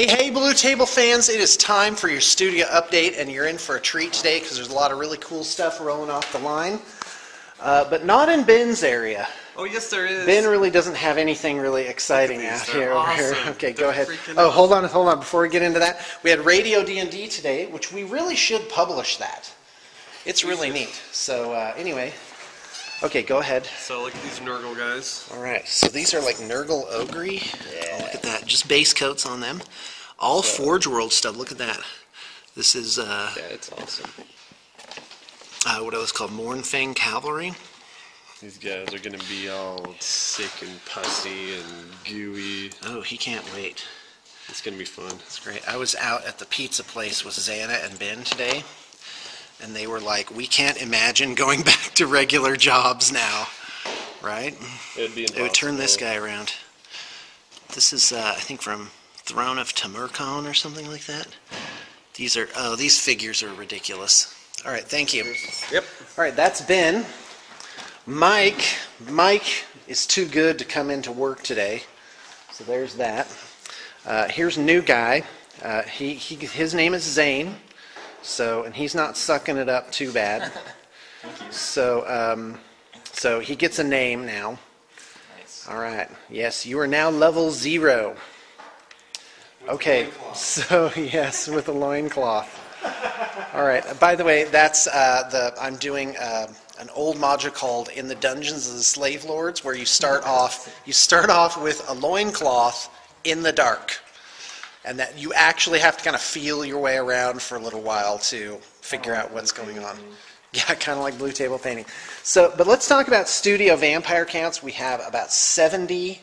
Hey Blue Table fans, it is time for your studio update, and you're in for a treat today because there's a lot of really cool stuff rolling off the line, but not in Ben's area. Oh yes, there is. Ben really doesn't have anything really exciting out here. Awesome. Over here. Okay, They're go ahead. Oh, hold on. Before we get into that, we had Radio D&D today, which we really should publish that. It's really neat. So anyway, okay, go ahead. So look at these Nurgle guys. All right, so these are like Nurgle Ogre. Yeah. Oh, look at that, just base coats on them. All Forge World stuff. Look at that. This is yeah, it's awesome. What it was called, Mournfang Cavalry. These guys are gonna be all sick and pussy and gooey. Oh, he can't wait. It's gonna be fun. It's great. I was out at the pizza place with Xana and Ben today, and they were like, "We can't imagine going back to regular jobs now." Right? It'd be impossible. It would turn this guy around. This is, I think, from Throne of Tamercon or something like that. These are, oh, these figures are ridiculous. All right, thank you. Yep. All right, that's Ben. Mike is too good to come into work today, so there's that. Here's a new guy. His name is Zane, and he's not sucking it up too bad. Thank you. So he gets a name now. Nice. All right. Yes, you are now level 0. Okay, so yes, with a loincloth. All right. By the way, that's I'm doing an old module called "In the Dungeons of the Slave Lords," where you start off with a loincloth in the dark, and that you actually have to kind of feel your way around for a little while to figure out what's going on. Yeah, kind of like blue table painting. So, but let's talk about studio vampire counts. We have about 70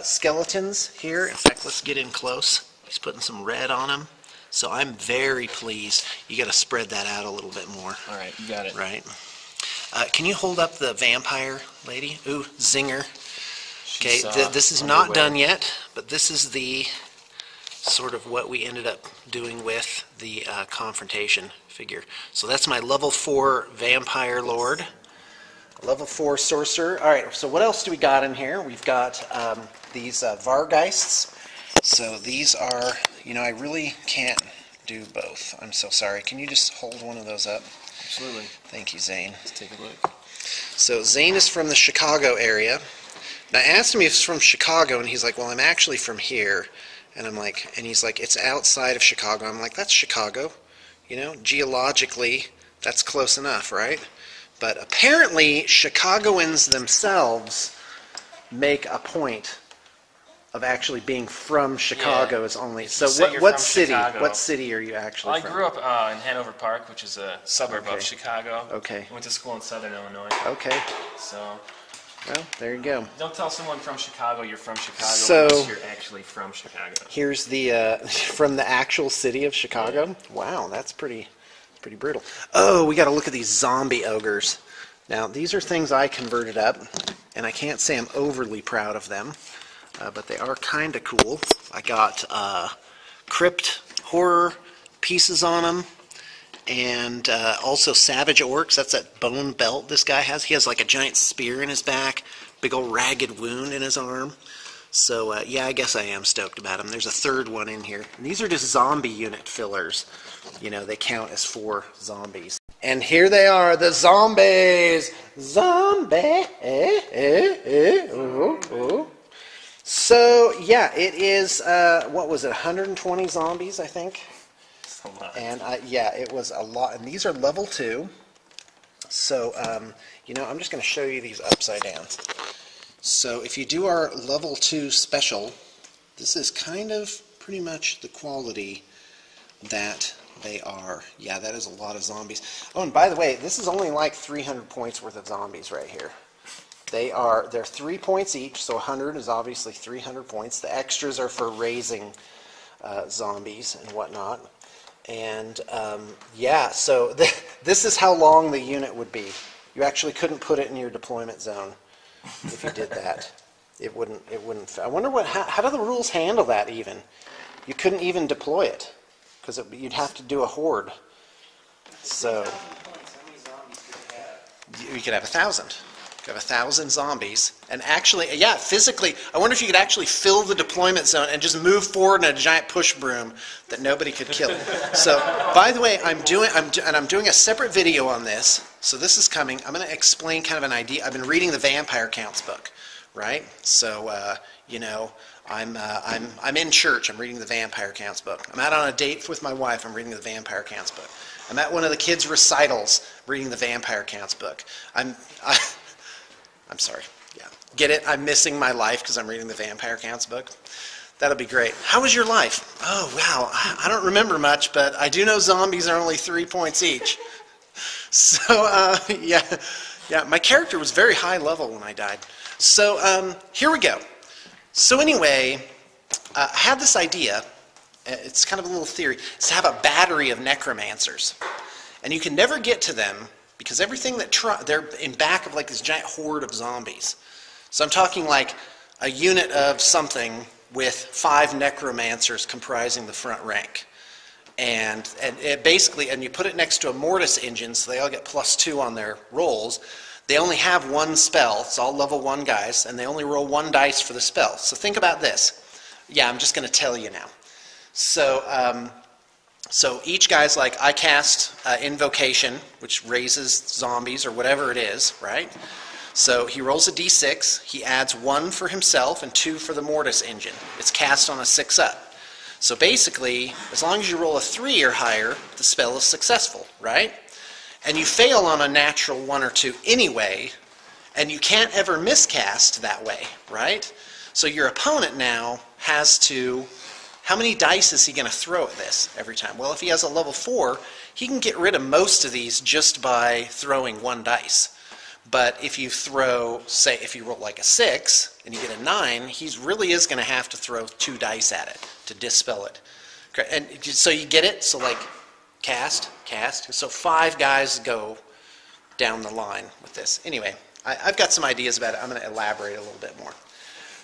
skeletons here. In fact, let's get in close. He's putting some red on them. So I'm very pleased. You got to spread that out a little bit more. All right, you got it. Right. Can you hold up the vampire lady? Ooh, zinger. Okay, this is not done yet, but this is the sort of what we ended up doing with the confrontation figure. So that's my level 4 vampire lord. Level 4 sorcerer. All right, so what else do we got in here? We've got these Vargeists. So these are, I really can't do both. I'm so sorry. Can you just hold one of those up? Absolutely. Thank you, Zane. Let's take a look. So Zane is from the Chicago area. And I asked him if he's from Chicago, and he's like, well, I'm actually from here. And I'm like, and he's like, it's outside of Chicago. I'm like, that's Chicago. Geologically, that's close enough, right? But apparently, Chicagoans themselves make a point of actually being from Chicago. Is only so. What city? Chicago. What city are you actually from? I grew up in Hanover Park, which is a suburb of Chicago. Okay. I went to school in Southern Illinois. Okay. So. Well, there you go. Don't tell someone from Chicago you're from Chicago unless you're actually from Chicago. Here's the from the actual city of Chicago. Yeah. Wow, that's pretty brutal. Oh, we got to look at these zombie ogres. Now, these are things I converted up, and I can't say I'm overly proud of them, but they are kind of cool. I got crypt horror pieces on them, and also savage orcs. That's that bone belt this guy has. He has like a giant spear in his back, big old ragged wound in his arm. So yeah, I guess I am stoked about them. There's a third one in here. And these are just zombie unit fillers. They count as 4 zombies. And here they are, the zombies. Zombie. So yeah, it is. What was it? 120 zombies, I think. And yeah, it was a lot. And these are level 2. So, I'm just going to show you these upside down. So if you do our level 2 special, this is kind of pretty much the quality that they are. Yeah, that is a lot of zombies. Oh, and by the way, this is only like 300 points worth of zombies right here. They're 3 points each, so 100 is obviously 300 points. The extras are for raising zombies and whatnot. And yeah, so this is how long the unit would be. You actually couldn't put it in your deployment zone if you did that. It wouldn't. I wonder how do the rules handle that even? You couldn't even deploy it because you'd have to do a horde. So you could have 1,000. You have 1,000 zombies. And actually, yeah, physically, I wonder if you could actually fill the deployment zone and just move forward in a giant push broom that nobody could kill. So, by the way, I'm doing a separate video on this. So this is coming. I'm going to explain kind of an idea. I've been reading the Vampire Counts book, right? So, you know, I'm in church. I'm reading the Vampire Counts book. I'm out on a date with my wife. I'm reading the Vampire Counts book. I'm at one of the kids' recitals reading the Vampire Counts book. I'm sorry. Yeah. Get it? I'm missing my life because I'm reading the Vampire Counts book. That'll be great. How was your life? Oh, wow. I don't remember much, but I do know zombies are only 3 points each. So, yeah, my character was very high level when I died. So, here we go. So anyway, I had this idea. It's kind of a little theory. It's to have a battery of necromancers. And you can never get to them because everything they're in back of like this giant horde of zombies. So I'm talking like a unit of something with 5 necromancers comprising the front rank. And it basically, and you put it next to a mortis engine, so they all get +2 on their rolls. They only have 1 spell. It's all level 1 guys, and they only roll 1 dice for the spell. So think about this. Yeah, I'm just going to tell you now. So, so each guy's like, I cast Invocation, which raises zombies or whatever it is, right? So he rolls a d6. He adds 1 for himself and 2 for the mortis engine. It's cast on a 6-up. So basically, as long as you roll a 3 or higher, the spell is successful, right? And you fail on a natural 1 or 2 anyway, and you can't ever miscast that way, right? So your opponent now has to, how many dice is he going to throw at this every time? Well, if he has a level 4, he can get rid of most of these just by throwing 1 dice. But if you throw, say, if you roll like a 6 and you get a 9, he really is going to have to throw 2 dice at it to dispel it. And so you get it? So like, cast. So 5 guys go down the line with this. Anyway, I've got some ideas about it. I'm going to elaborate a little bit more.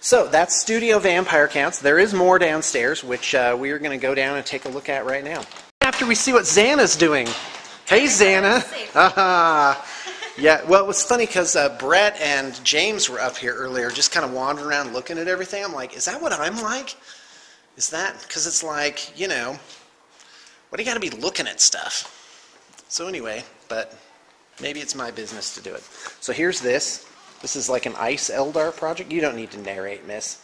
So that's Studio Vampire Counts. There is more downstairs, which we are going to go down and take a look at right now. After we see what Xana's doing. Hey, Xana. Yeah, well, it was funny because Brett and James were up here earlier just kind of wandering around looking at everything. I'm like, is that what I'm like? Is that? Because it's like, you know, why do you got to be looking at stuff? So anyway, but maybe it's my business to do it. So here's this. This is like an Ice Eldar project. You don't need to narrate, miss.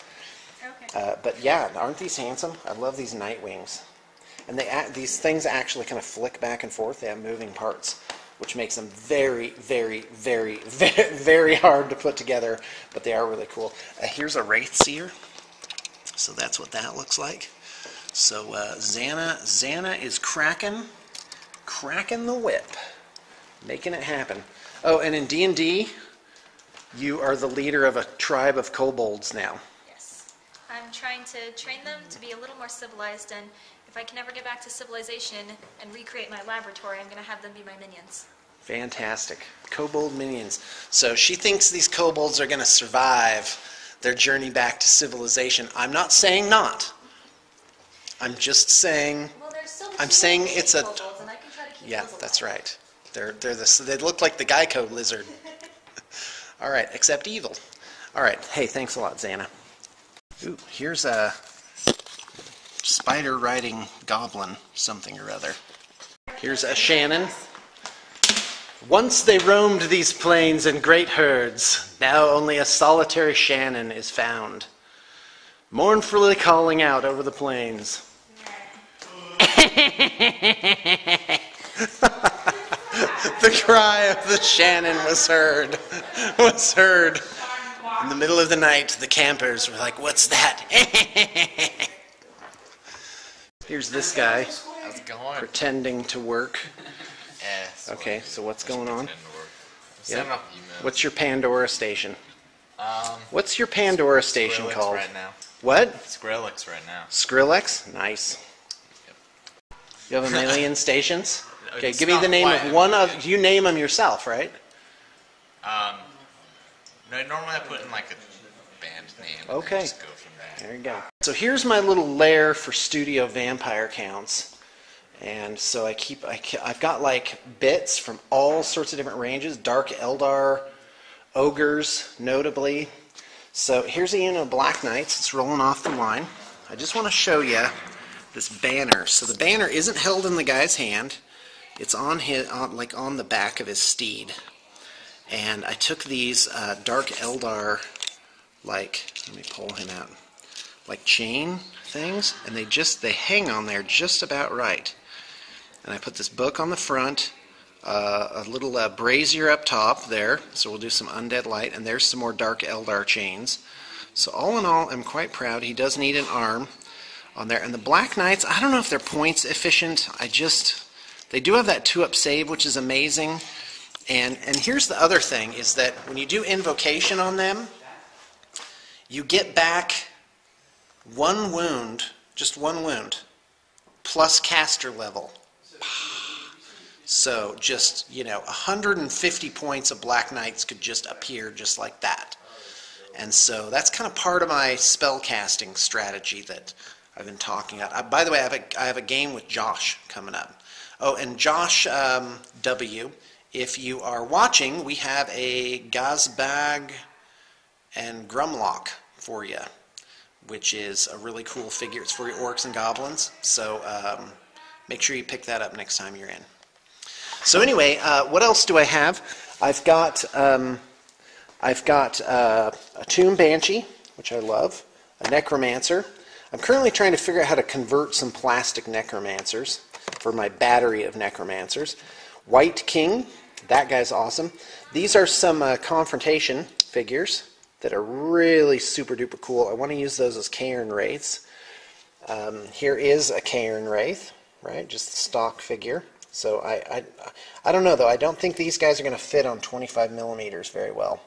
Okay. But yeah, aren't these handsome? I love these night wings. And these things actually kind of flick back and forth. They have moving parts, which makes them very, very, very, very, very hard to put together, but they are really cool. Here's a Wraithseer. So that's what that looks like. So Xana is cracking the whip, making it happen. Oh, and in D&D, you are the leader of a tribe of kobolds now. Yes. I'm trying to train them to be a little more civilized, and if I can ever get back to civilization and recreate my laboratory, I'm going to have them be my minions. Fantastic. Kobold minions. So she thinks these kobolds are going to survive their journey back to civilization. I'm not saying not. I'm just saying, well, still I'm saying it's a, kobolds, and I can try to keep yeah, those that's alive. right. They look like the Geico lizard. All right, except evil. All right, hey, thanks a lot, Xana. Ooh, here's a spider riding goblin something or other. Here's a Shannon. Once they roamed these plains in great herds, now only a solitary Shannon is found, mournfully calling out over the plains. The cry of the Shannon was heard. In the middle of the night, the campers were like, what's that? Here's this guy How's it going? pretending to work. Okay, so what's going on? Yeah. What's your Pandora station? What's your Pandora station Skrillex called? right now. What? Skrillex right now. Skrillex? Nice. You have a million stations? Okay, It's give me not the name quite of a one million. of, you name them yourself, right? No, normally I put in like a band name. And Okay. then just go from there. There you go. So here's my little lair for Studio Vampire Counts. And so I've got like bits from all sorts of different ranges. Dark Eldar, ogres, notably. So here's a unit of Black Knights. It's rolling off the line. I just want to show you this banner. So the banner isn't held in the guy's hand. It's on the back of his steed. And I took these Dark Eldar, let me pull him out, like chain things, and they hang on there just about right. And I put this book on the front, a little brazier up top there, so we'll do some undead light, and there's some more Dark Eldar chains. So all in all, I'm quite proud. He does need an arm on there. And the Black Knights, I don't know if they're points efficient. They do have that 2-up save, which is amazing. And here's the other thing, is that when you do invocation on them, you get back 1 wound, just 1 wound, plus caster level. So just, 150 points of Black Knights could just appear just like that. And so that's kind of part of my spell casting strategy that I've been talking about. By the way, I have a game with Josh coming up. Oh, and Josh W., if you are watching, we have a Gazbag and Grumlock for you, which is a really cool figure. It's for your orcs and goblins. So make sure you pick that up next time you're in. So anyway, what else do I have? I've got a Tomb Banshee, which I love, a Necromancer. I'm currently trying to figure out how to convert some plastic Necromancers for my battery of Necromancers. White King, that guy's awesome. These are some Confrontation figures that are really super duper cool. I want to use those as Cairn Wraiths. Here is a Cairn Wraith, right? Just the stock figure. So I don't know though. I don't think these guys are going to fit on 25 millimeters very well,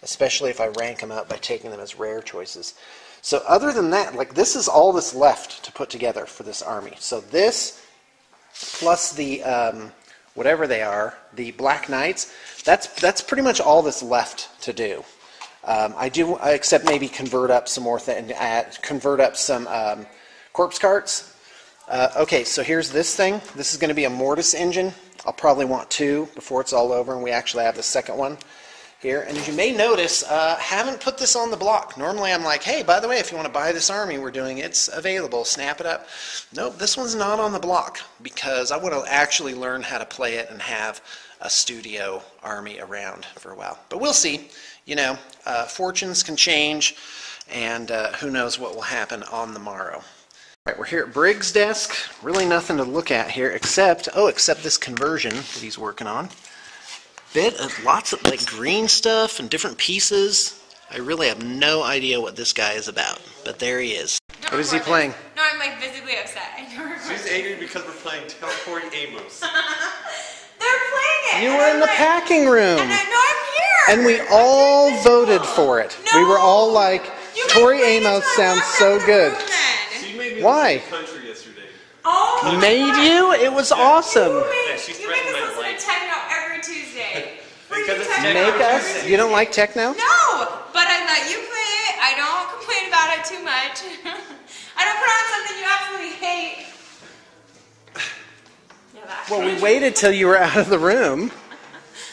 especially if I rank them up by taking them as rare choices. So other than that, this is all that's left to put together for this army. So this plus the whatever they are, the Black Knights, that's pretty much all that's left to do. Except maybe convert up some more convert up some corpse carts. Okay, so here's this thing. This is going to be a Mortis engine. I'll probably want 2 before it's all over, and we actually have the second one here. And as you may notice, haven't put this on the block. Normally I'm like, hey, by the way, if you want to buy this army we're doing, it's available. Snap it up. Nope, this one's not on the block because I want to actually learn how to play it and have a studio army around for a while. But we'll see. Fortunes can change, and who knows what will happen on the morrow. All right, we're here at Briggs' desk. Really nothing to look at here except this conversion that he's working on. Lots of green stuff and different pieces. I really have no idea what this guy is about, but there he is. What is he playing? No, I'm visibly upset. She's angry because we're playing Tori Amos. They're playing it. You were in the packing room. And I'm here. And we all voted for it. No. We were all like, Tori Amos sounds so good. She made me Why? listen to country yesterday. Oh, Made you? It was awesome. You she make threatened us my listen life. to techno every Tuesday. Because it's Freaking Make techno us? every You don't Tuesday. like techno? No, but I let you play it. I don't complain about it too much. I don't put on something you absolutely hate. Yeah, that. Well, we waited till you were out of the room.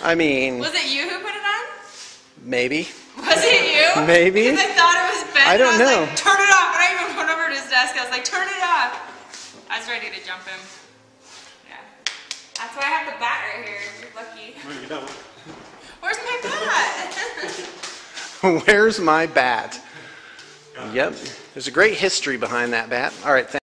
I mean, Was it you who put it on? maybe. Was it you? Maybe. Because I thought it was Ben. I don't and I know. was like, turn it off. And I even went over to his desk. I was like, turn it off. I was ready to jump him. Yeah. That's why I have the bat right here. You're lucky. Where's my bat? Where's my bat? Yep. There's a great history behind that bat. All right, thanks.